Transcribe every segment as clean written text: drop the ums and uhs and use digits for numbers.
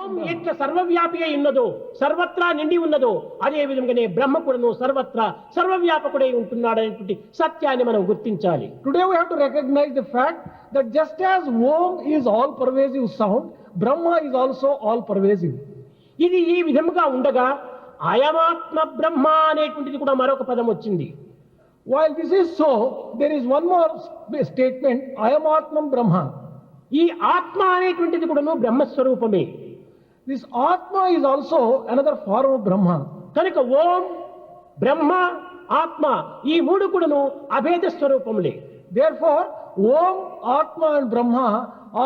ఓం ఎట్ల సర్వవ్యాపి అయి ఉన్నదో, సర్వత్రా నిండి ఉన్నదో, అదే విధంగానే బ్రహ్మ కూడాను సర్వత్రా సర్వవ్యాపకుడై ఉంటున్నాడనేటువంటి సత్యాన్ని మనం గుర్తించాలి. Today we have to recognize the fact that just as Om is all pervasive sound, Brahma is also all pervasive. ఇది ఈ విధముగా ఉండగా అయమాత్మ బ్రహ్మ అనేటువంటిది కూడా మరొక పదం వచ్చింది. While this is so, there is one more statement, Ayamatmam Brahma. ఈ ఆత్మ అనేటువంటిది కూడాను బ్రహ్మస్వరూపమే. This Atma is also another form of Brahma. కనుక ఓం, బ్రహ్మ, ఆత్మ ఈ మూడు కూడాను అభేద స్వరూపములే. Therefore, Om, Atma and Brahma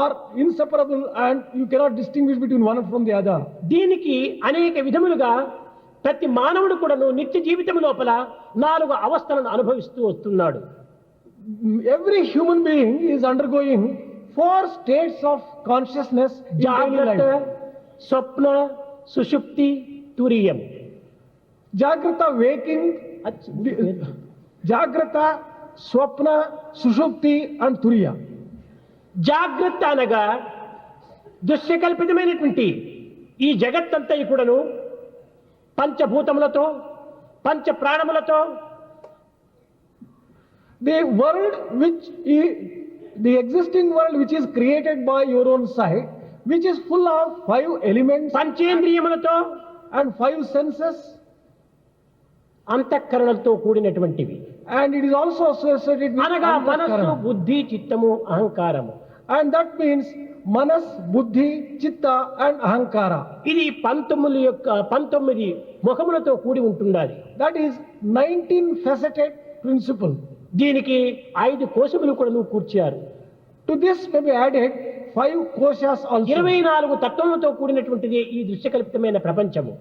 are inseparable and you cannot distinguish between one from the other. దీనికి అనేక విధములుగా ప్రతి మానవుడు కూడాను నిత్య జీవితం లోపల 4 అవస్థలను అనుభవిస్తూ వస్తున్నాడు. Every human being is undergoing 4 states of consciousness in daily జాగ్రత్త, life. స్వప్న, సుషుప్తి, తురియం. Jagrata waking, Jagrata, Swapna, Sushupti and Turiya. జాగ్రత్త అనగా దృశ్యకల్పితమైనటువంటి ఈ జగత్తంతా కూడాను పంచభూతములతో, పంచ ప్రాణములతో, The world which is, the existing world which is created by your own sight, which is full of 5 elements పంచేంద్రియములతో and 5 senses, అంతఃకరణలతో కూడినటువంటివి. and it is also associated with అనగా మనస్సు, Antahkarana. బుద్ధి, చిత్తము, అహంకారము. And that means Manas, Buddhi, Chitta and Ahankara. ఇది 19 ముఖములతో కూడి ఉంటున్నది. That is 19 faceted principle. దీనికి 5 కోశములు కూడా కూర్చారు. To this may be added 5 koshas also. 24 తత్వములతో కూడినటువంటిది ఈ దృశ్యకల్పితమైన ప్రపంచము.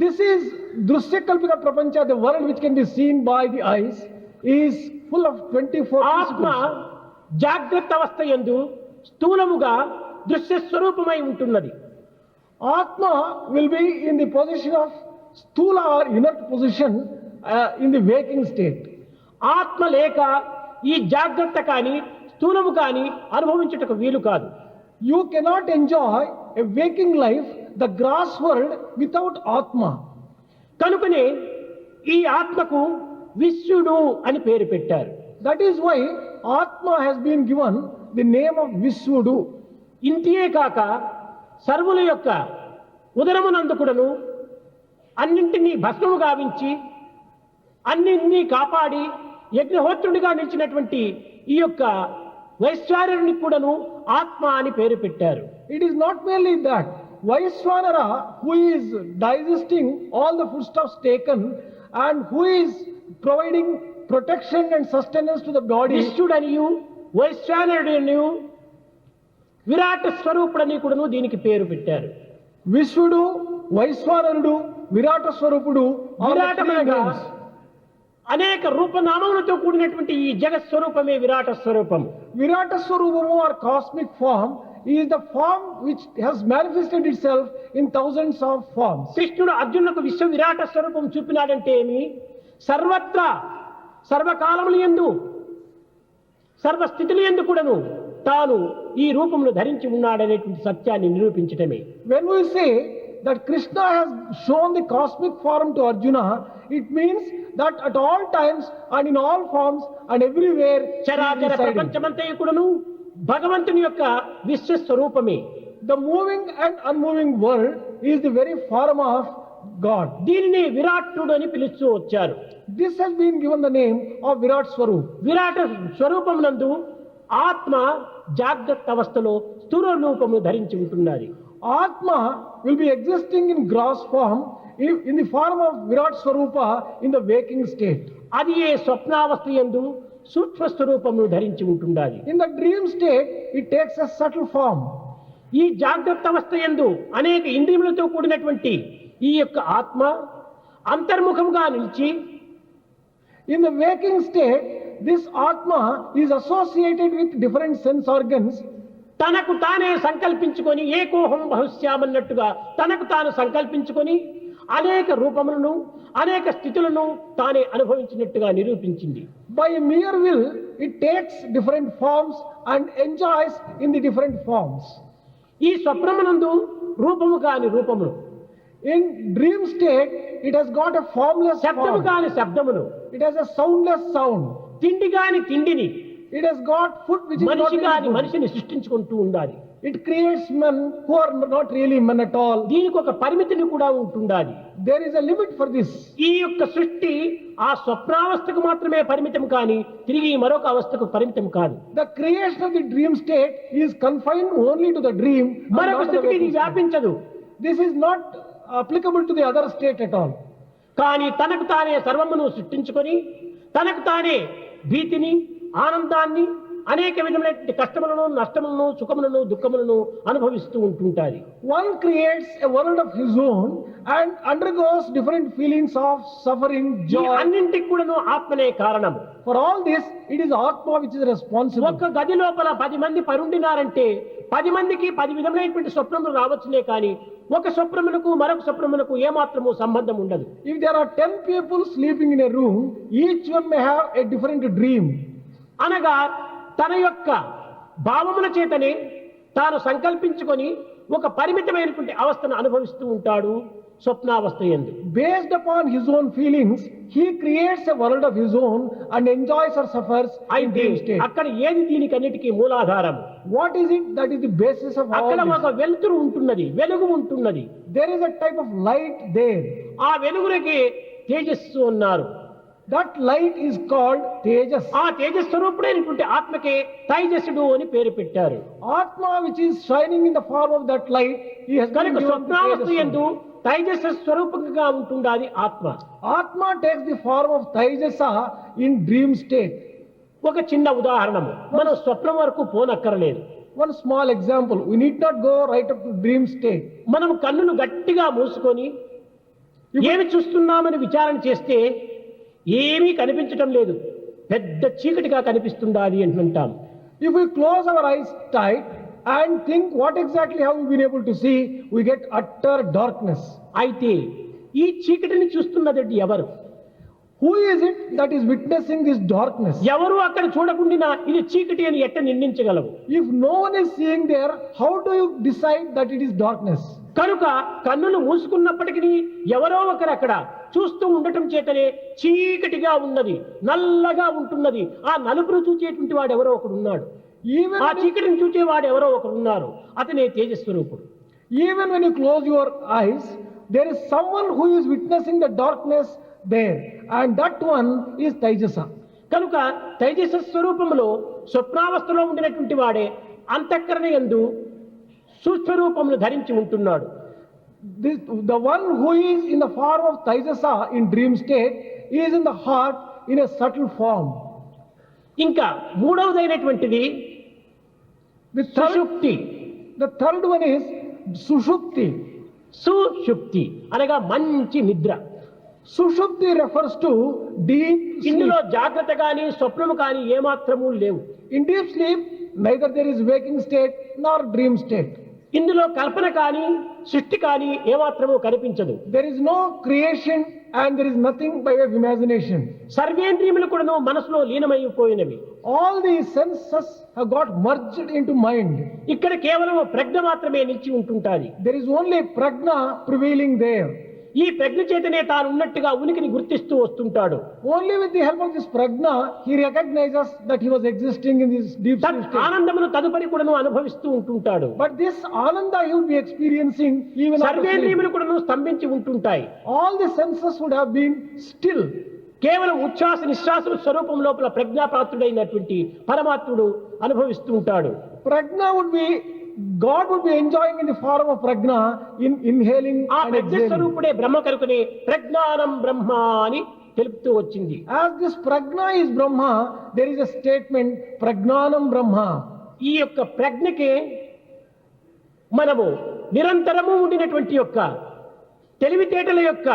This is Drusyakalpita Prapancha, the world which can be seen by the eyes, is full of 24 ఆత్మ principles. జాగ్రత్త అవస్థ యందు స్థూలముగా దృశ్య స్వరూపమై ఉంటున్నది. Atma will be in the position of stula or inert position in the waking state. ఆత్మ లేక ఈ జాగ్రత్త కాని స్థూలము కాని అనుభవించుటకు వీలు కాదు. You cannot enjoy a waking life, the gross world, without Atma. కనుకనే ఈ ఆత్మకు విశ్వడు అని పేరు పెట్టారు. That is why Atma has been given the name of Visvudu. ఇంతే కాక సర్వుల యొక్క ఉదరమునందు కూడాను అన్నింటినీ భస్మము గావించి అన్నింటినీ కాపాడి యజ్ఞహోత్రుడిగా నిలిచినటువంటి ఈ యొక్క వైశ్వానరుని కూడాను ఆత్మ అని పేరు పెట్టారు. It is not merely that Vaiswanara, who is digesting all the foodstuffs taken and who is providing protection and sustenance to the body, విష్ణుడనియు వైశ్వానరుడనియు విరాట స్వరూపుడని కూడాను దీనికి పేరు పెట్టారు. Visvudu, Vaiswanarudu, Virata Swarupudu are the three విరాటమనగా names. అనేక రూపనామములతో కూడినటువంటి ఈ జగత్ స్వరూపమే విరాట స్వరూపము. Virata Swarupamu or cosmic form is the form which has manifested itself in thousands of forms. కృష్ణుడు అర్జునులకు విశ్వ విరాట స్వరూపం చూపినాడంటే ఏమి? సర్వత్రా సర్వకాలముల యందు సర్వస్థితుల యందు కూడాను తాను ఈ రూపమును ధరించి ఉన్నాడనేటువంటి సత్యాన్ని నిరూపించటమే. When we say that Krishna has shown the cosmic form to Arjuna, it means that at all times and in all forms and everywhere he is చరాచర residing. ప్రపంచమంతా కూడాను భగవంతుని యొక్క విశ్వస్వరూపమే. The moving and unmoving world is the very form of God. దీనిని విరాట్టుడు అని పిలుస్తూ వచ్చారు. This has been given the name of Virat Swarup. విరాట స్వరూపమునందు ఆత్మ జాగ్రత్త అవస్థలో స్థూల రూపమును ధరించి ఉంటున్నది. Atma will be existing in gross form in the form of Virat Swarupa in the waking state. అది ఏ స్వప్నావస్థ యందు సూక్ష్మ స్వరూపమును ధరించి ఉంటున్నది. In the dream state, it takes a subtle form. ఈ జాగ్రత్త అవస్థ యందు అనేక ఇంద్రియములతో కూడినటువంటి ఈ యొక్క ఆత్మ అంతర్ముఖంగా నిలిచి In the waking state, this Atma is associated with different sense organs. తనకు తానే సంకల్పించుకొని ఏకోహం బహుశ్యామన్నట్టుగా తనకు తాను సంకల్పించుకొని అనేక రూపములను అనేక స్థితులను తానే అనుభవించినట్టుగా నిరూపించింది. By mere will, it takes different forms and enjoys in the different forms. ఈ స్వప్నమునందు రూపము కాని రూపమును, In dream state, it has got a formless శబ్దము form. కాని శబ్దమును, It has a soundless sound. తిండి కాని తిండిని, It has got food which is not మనిషి కాని really food. మనిషిని సృష్టించుకుంటూ ఉండాలి. It creates men who are not really men at all. దీనికి ఒక పరిమితిని కూడా ఉంటుండాలి. There is a limit for this. ఈ యొక్క సృష్టి ఆ స్వప్నావస్థకు మాత్రమే పరిమితం కాని తిరిగి మరొక అవస్థకు పరిమితం కాదు. The creation of the dream state is confined only to the dream. and మరొక not to the స్థితికి ఇది waking state. వ్యాపించదు. This is not applicable to the other state at all. కానీ తనకు తానే సర్వమును సృష్టించుకొని తనకు తానే భీతిని, ఆనందాన్ని, అనేక విధములైన కష్టములను, నష్టములను, సుఖములను, దుఃఖములను అనుభవిస్తూ ఉంటుంటారు. One creates a world of his own and undergoes different feelings of suffering, ఈ joy. అన్నింటికి కూడాను ఆత్మనే కారణము. For all this, it is Atma which is responsible. ఒక్క గది లోపల 10 మంది పరుండినారంటే 10 మందికి 10 విధములైనటువంటి స్వప్నములు రావచ్చునే కానీ ఒక స్వప్నమునకు మరొక స్వప్నమునకు ఏమాత్రము సంబంధం ఉండదు. If there are 10 people sleeping in a room, each one may have a different dream. అనగా తన యొక్క భావముల చేతనే తాను సంకల్పించుకొని ఒక పరిమితమైనటువంటి అవస్థను అనుభవిస్తూ ఉంటాడు స్వప్నావస్థ యందు. Based upon his own feelings, he creates a world of his own and enjoys or suffers in అయితే dream state. అక్కడ ఏది దీనికన్నిటికీ మూలాధారము? What is it that is the basis of all అక్కడ this? ఒక వెలుతురు ఉంటున్నది, వెలుగు ఉంటున్నది. There is a type of light there. ఆ వెలుగులకి తేజస్సు అన్నారు. That light is called Tejas. ఆ తేజస్వరూపుడైనటువంటి ఆత్మకే తైజస్సుడు అని పేరు పెట్టారు. Atma which is shining in the form of that light, he has been కనుక given the స్వప్నావస్థ Tejas. యందు తైజస స్వరూపంగా ఉంటుండాది ఆత్మ. Atma takes the form of Taijasa in dream state. ఒక చిన్న ఉదాహరణము, మనం స్వప్నం వరకు పోనక్కరలేదు. One small example, we need not go right up to dream state. మనం కన్నులు గట్టిగా మూసుకొని ఏమి చూస్తున్నామని విచారణ చేస్తే ఏమీ కనిపించటం లేదు, పెద్ద చీకటిగా కనిపిస్తుండాలి అంటుంటాం. If we close our eyes tight and think what exactly have we been able to see, we get utter darkness. అయితే ఈ చీకటిని చూస్తున్నది ఎవరు? Who is it that is witnessing this darkness? ఎవరు అక్కడ చూడకుండా ఇది చీకటి అని ఎట్ట నిర్ణయించగలవు? If no one is seeing there, how do you decide that it is darkness? కనుక కన్నులు మూసుకున్నప్పటికీ ఎవరో ఒకరు అక్కడ చూస్తూ ఉండటం చేతనే చీకటిగా ఉన్నది, నల్లగా ఉంటున్నది. ఆ నలుపును చూచేటువంటి వాడు ఎవరో ఒకడు ఉన్నాడు, Even ఆ when you, చీకటిని చూచేవాడు ఎవరో ఒకరు ఉన్నారు, అతనే తేజస్వరూపుడు. even when you close your eyes, there is someone who is witnessing the darkness there, and that one is Taijasa. కనుక తైజస స్వరూపములో స్వప్నావస్థలో ఉండినటువంటి వాడే అంతఃకరణ యందు సూక్ష్మరూపమును ధరించి ఉంటున్నాడు. The one who is in the form of Taijasa in dream state is in the heart in a subtle form. ఇంకా మూడవదైనటువంటిది The third, సుషుప్తి. the third one is Sushupti. సుషుప్తి అనగా మంచి నిద్ర. Sushupti refers to deep ఇందులో sleep. జాగ్రత్త కానీ స్వప్నము కానీ ఏమాత్రము లేవు. In deep sleep, neither there is waking state nor dream state. ఇందులో కల్పన కానీ సృష్టి కానీ ఏమాత్రము కనిపించదు. There is no creation and there is nothing by way of imagination. సర్వేంద్రియములు కూడాను మనసులో లీనమైపోయినవి. All these senses have got merged into mind. ఇక్కడ కేవలం ప్రజ్ఞ మాత్రమే నిలిచి ఉంటుంటాది. There is only prajna prevailing there. ఈ ప్రజ్ఞ చేతనే తాను ఉన్నట్టుగా ఉనికిని గుర్తిస్తూ వస్తుంటాడు. Only with the help of this prajna, he recognizes that he was existing in this deep తత్ sleep state. ఆనందమును తదుపరి కూడాను అనుభవిస్తూ ఉంటుంటాడు. But this ananda he would be experiencing even after sleep. సర్వేంద్రియములు కూడాను స్తంభించి ఉంటుంటాయి. All the senses would have been still. కేవలం ఉచ్ఛ్వాస నిశ్వాస స్వరూపం లోపల ప్రజ్ఞాప్రాప్తుడైనటువంటి పరమాత్ముడు అనుభవిస్తూ ఉంటాడు. Prajna would be, God would be enjoying in the form of prajna in inhaling ఆ and ప్రజ్ఞ exhaling. స్వరూపుడే బ్రహ్మ కనుకనే ప్రజ్ఞానం బ్రహ్మ అని తెలుపుతూ వచ్చింది. As this prajna is Brahma, there is a statement, Prajnanam Brahma. ఈ యొక్క ప్రజ్ఞకే మనము నిరంతరము ఉండినటువంటి యొక్క తెలివితేటల యొక్క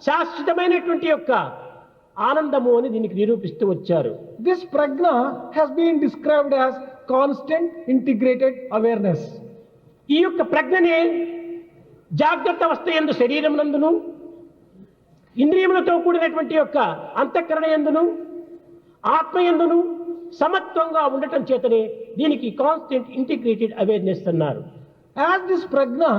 శాశ్వతమైనటువంటి యొక్క ఆనందము అని దీనికి నిరూపిస్తూ వచ్చారు. This prajna has been described as constant integrated awareness. ఈ యొక్క ప్రజ్ఞనే జాగ్రత్త అవస్థ యందు శరీరం నందును ఇంద్రియములతో కూడినటువంటి యొక్క అంతఃకరణ యందును ఆత్మ యందును సమత్వంగా ఉండటం చేతనే దీనికి కాన్స్టెంట్ ఇంటిగ్రేటెడ్ అవేర్నెస్ అన్నారు. As this prajna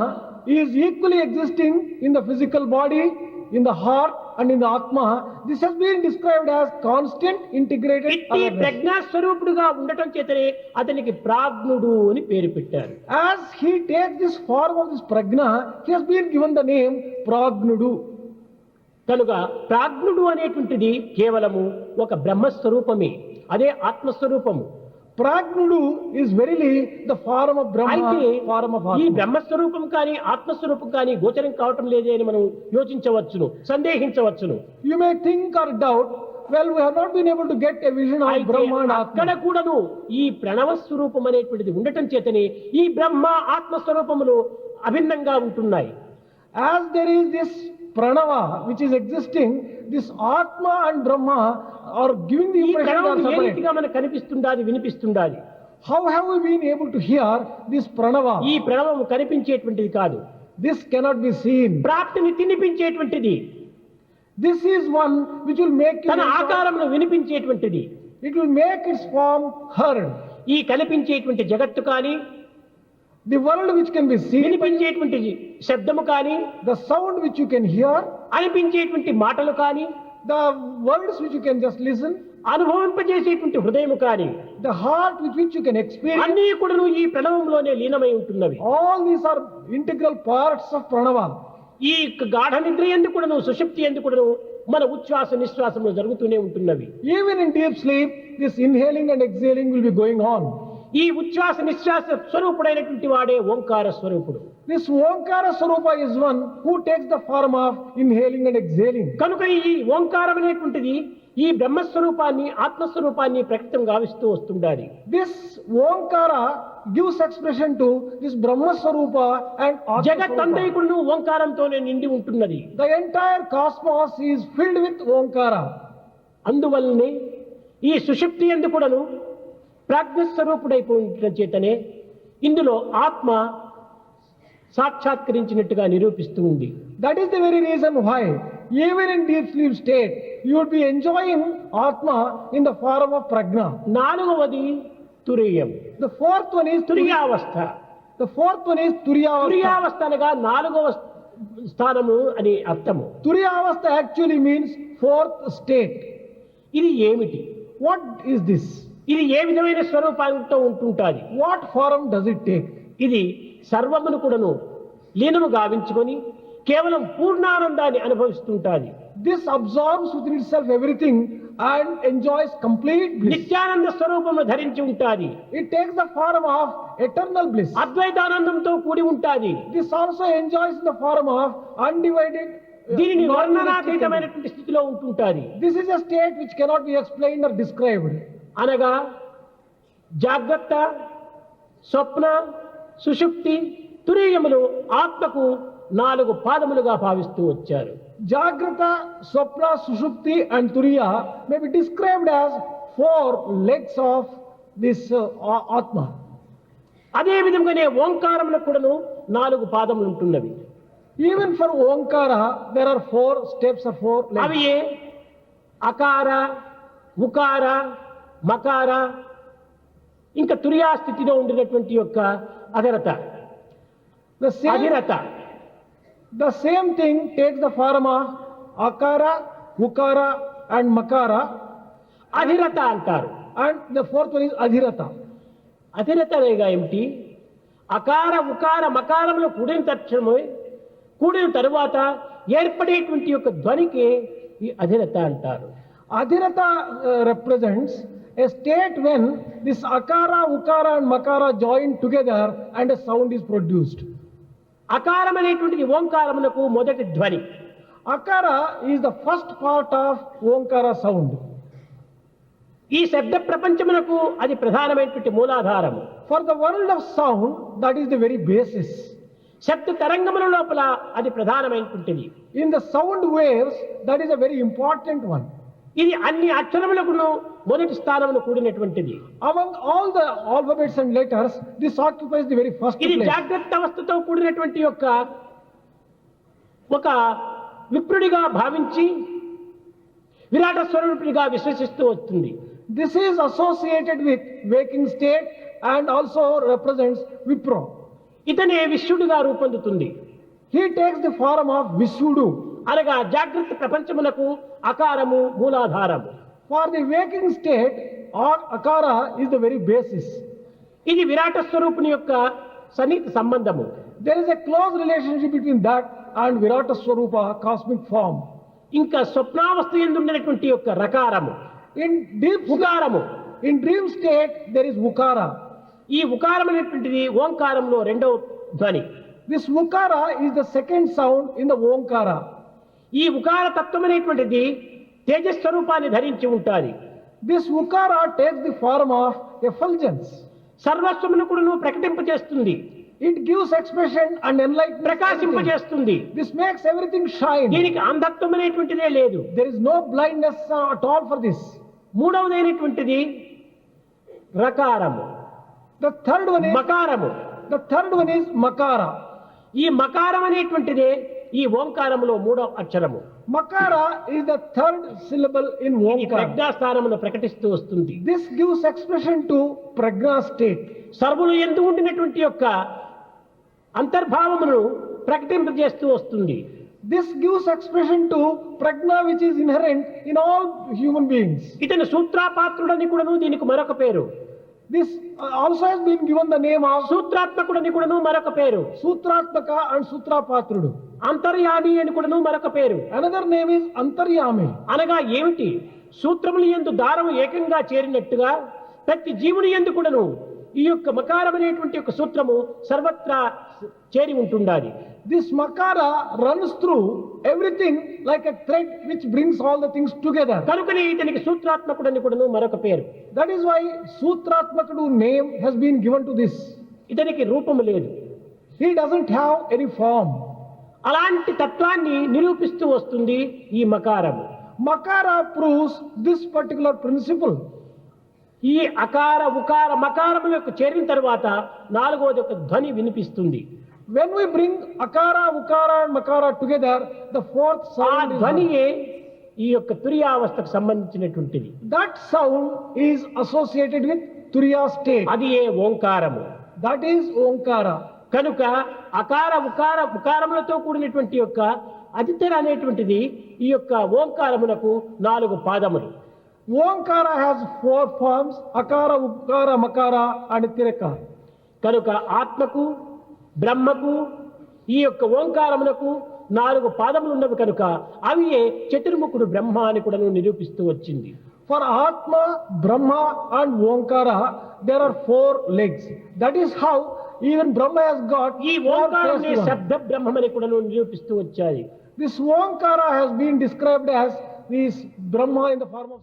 is equally existing in the physical body, in the heart and in the atma, this has been described as constant integrated ఇట్టి awareness. ప్రజ్ఞాస్వరూపుడుగా ఉండటం చేతనే అతనికి ప్రాజ్ఞుడు అని పేరు పెట్టారు. As he takes this form of this prajna, he has been given the name Prajnudu. కనుక ప్రాజ్ఞుడు అనేటువంటిది కేవలము ఒక బ్రహ్మస్వరూపమే, అదే ఆత్మస్వరూపము. Prajnudu is verily the form of Brahma, అయితే form of ఈ Atma. బ్రహ్మస్వరూపం కానీ ఆత్మస్వరూపం కానీ గోచరం కావటం లేదే అని మనం యోచించవచ్చును, సందేహించవచ్చును. You may think or doubt, well, we have not been able to get a vision of అయితే Brahma and అక్కడ Atma. కూడాను ఈ ప్రణవ స్వరూపం అనేటువంటిది ఉండటం చేతనే ఈ బ్రహ్మ ఆత్మస్వరూపములు అభిన్నంగా ఉంటున్నాయి. As there is this Pranava which is existing, this Atma and Brahma are giving the ఈ impression they ప్రణవం are ఏ separate. రీతిగా మనకు కనిపిస్తుండాలి, వినిపిస్తుండాలి. How have we been able to hear this Pranava? ఈ ప్రణవం కనిపించేటువంటిది కాదు, This cannot be seen. ప్రాప్తిని తినిపించేటువంటిది, This is one which will make you తన enjoy- ఆకారమును వినిపించేటువంటిది. it will make its form heard. ఈ కనిపించేటువంటి జగత్తు కానీ, The world which can be seen, వినిపించేటువంటి శబ్దము కానీ, the sound which you can hear, అనిపించేటువంటి మాటలు కానీ, the words which you can just listen, అనుభవింపజేసేటువంటి హృదయము కానీ, the heart with which you can experience, అన్నీ కూడాను ఈ ప్రణవంలోనే లీనమై ఉంటున్నవి. all these are integral parts of Pranava. ఈ గాఢ నిద్ర ఎందుకు కూడాను, సుషుప్తి ఎందుకు కూడాను మన ఉచ్ఛ్వాస నిశ్వాసములు జరుగుతూనే ఉంటున్నవి. Even in deep sleep, this inhaling and exhaling will be going on. ఈ ఉచ్ఛ్వాస నిశ్వాస స్వరూపుడైనటువంటి వాడే ఓంకార స్వరూపుడు. This Omkara Swarupa is one who takes the form of inhaling and exhaling. కనుక ఈ ఓంకారం అనేటువంటిది ఈ బ్రహ్మస్వరూపాన్ని ఆత్మస్వరూపాన్ని ప్రకటితం గావిస్తూ వస్తుండాలి. This Omkara gives expression to this Brahma Swarupa and Atma Swarupa. జగత్తంతైకుడును ఓంకారంతోనే నిండి ఉంటున్నది. The entire cosmos is filled with Omkara. అందువల్లనే ఈ సుషుప్తి యందు కూడాను ప్రాజ్ఞస్వరూపుడైపోయిన చేతనే ఇందులో ఆత్మ సాక్షాత్కరించినట్టుగా నిరూపిస్తూ ఉంది. That is the very reason why, even in deep sleep state, you would be enjoying Atma in the form of Prajna. నాలుగవది తురీయం, The fourth one is తురియావస్థ. The fourth one is Turiyavastha. తురియావస్థ అనగా నాలుగవ స్థానము అని అర్థము. Turiyavastha actually means fourth state. ఇది ఏమిటి? What is this? ఇది ఏ విధమైన స్వరూపాలతో ఉంటుంటాది? What form does it take? ఇది సర్వమును కూడాను లీనము గావించుకొని కేవలం పూర్ణానందాన్ని అనుభవిస్తుంటాది. This absorbs within itself everything and enjoys complete bliss. Nityananda స్వరూపము ధరించి ఉంటాది. It takes the form of eternal bliss. అద్వైతానందంతో కూడి ఉంటాది. This also enjoys in the form of undivided. దీనిని non-dualistic వర్ణనాతీతమైనటువంటి స్థితిలో ఉంటుంటాది. This is a state which cannot be explained or described. అనగా జాగ్రత్త, స్వప్న, సుషుప్తి, తురీయములు ఆత్మకు 4 పాదములుగా భావిస్తూ వచ్చారు. Jagrata, Swapna, Sushupti and Turiya may be described as 4 legs of this Atma. అదే విధంగానే ఓంకారములకు కూడాను 4 పాదములు ఉంటున్నవి. Even for Omkara, there are 4 steps or 4 legs. అవి ఏ అకార, ఉకార, మకార, ఇంకా తురియా స్థితిలో ఉండినటువంటి యొక్క అధరత, అధిరత. The same thing takes the form of Akara, Ukara and Makara, అధిరత అంటారు. and the fourth one is Adhirata. అధిరత అనగా ఏమిటి? అకార, ఉకార, మకారములు కూడిన తక్షణమే కూడిన తరువాత ఏర్పడేటువంటి యొక్క ధ్వనికి ఈ అధిరత అంటారు. Adhirata represents a state when this Akara, Ukara and Makara join together and a sound is produced. అకారం అనేటువంటిది ఓంకారమునకు మొదటి ధ్వని. Akara is the first part of Omkara sound. ఈ శబ్ద ప్రపంచమునకు అది ప్రధానమైనటువంటి మూలాధారము. For the world of sound, that is the very basis. శబ్ద తరంగముల లోపల అది ప్రధానమైనటువంటిది. In the sound waves, that is a very important one. ఇది అన్ని అక్షరములకును మొదటి స్థానమును కూడినటువంటిది. Among all the alphabets and letters, this occupies the very first ఇది place. జాగ్రత్త అవస్థతో కూడినటువంటి యొక్క ఒక విప్రుడిగా భావించి విరాట స్వరూపుడిగా విశ్వసిస్తూ వస్తుంది. This is associated with waking state and also represents Vipra. ఇతనే విశ్వడుగా రూపొందుతుంది. He takes the form of Visudu. అనగా జాగ్రత్త ప్రపంచమునకు అకారము మూలాధారము. For the waking state, Akara is the very basis. ఇది విరాట స్వరూపుని యొక్క సన్నిహిత సంబంధము. There is a close relationship between that and Virata Swarupa, cosmic form. ఇంకా స్వప్నావస్థ యందు ఉండేటువంటి యొక్క రకారము, In deep, ఉకారము. in dream state, there is Ukara. ఈ ఉకారం అనేటువంటిది ఓంకారంలో రెండవ ధ్వని. This Ukara is the second sound in the Omkara. ఈ ఉకార తత్వం అనేటువంటిది తేజస్వరూపాన్ని ధరించి ఉంటాది. This Ukara takes the form of effulgence. సర్వస్వమును కూడాను ప్రకటింపజేస్తుంది, It gives expression and enlightenment. everything. ప్రకాశింపజేస్తుంది. This makes everything shine. దీనికి అంధత్వం అనేటువంటిదే లేదు. There is no blindness at all for this. మూడవదైనటువంటిది రకారము, The third one is Makara. ఈ మకారం అనేటువంటిదే ఈ ఓంకారములో మూడవ అక్షరము. Makara is the third syllable in ఈ Omkara. ప్రజ్ఞాస్థానమును ప్రకటిస్తూ వస్తుంది. This gives expression to Prajna state. సర్వులు ఎందు ఉండినటువంటి యొక్క అంతర్భావమును ప్రకటింపజేస్తూ వస్తుంది. This gives expression to Prajna which is inherent in all human beings. ఇతను సూత్రాపాత్రుడని కూడాను దీనికి మరొక పేరు. This also has been given the name of సూత్రాత్మకుడని కూడాను మరొక పేరు. Sutratmaka and Sutrapatrudu. అంతర్యామి అని కూడాను మరొక పేరు. Another name is Antaryami. అనగా ఏమిటి? సూత్రముల యందు దారము ఏకంగా చేరినట్టుగా ప్రతి జీవుని యందు కూడాను ఈ యొక్క మకారం అనేటువంటి యొక్క సూత్రము సర్వత్రా చేరి ఉంటుండాలి. This Makara runs through everything like a thread which brings all the things together. కనుకనే ఇతనికి సూత్రాత్మకుడని కూడాను మరొక పేరు. That is why Sutratmakadu name has been given to this. ఇతనికి రూపము లేదు. He doesn't have any form. అలాంటి తత్వాన్ని నిరూపిస్తూ వస్తుంది ఈ మకారము. Makara proves this particular principle. ఈ అకార ఉకార మకారము యొక్క చేరిన తర్వాత నాలుగవది ఒక ధ్వని వినిపిస్తుంది. When we bring Akara, Ukara and Makara together, the fourth ఆ sound is ధ్వనియే ఈ యొక్క తురియావస్థకు సంబంధించినటువంటిది. that sound is associated with Turiya state. అది ఏ ఓంకారము. That is Omkara. కనుక అకార ఉకార ఉకారములతో కూడినటువంటి యొక్క అతిథర అనేటువంటిది ఈ యొక్క ఓంకారమునకు 4 పాదములు. Omkara has 4 forms: Akara, Ukara, Makara and Tiraka. కనుక ఆత్మకు బ్రహ్మకు ఈ యొక్క ఓంకారమునకు 4 పాదములు ఉన్నవి కనుక అవి చతుర్ముఖుడు బ్రహ్మ అని కూడా నిరూపిస్తూ వచ్చింది. For Atma, Brahma and Omkara, there are 4 legs. That is how even Brahma has got ఈ 4 ఓంకారమే faces. శబ్ద బ్రహ్మమని కూడా నిరూపిస్తూ వచ్చాయి. This Omkara has been described as this Brahma in the form of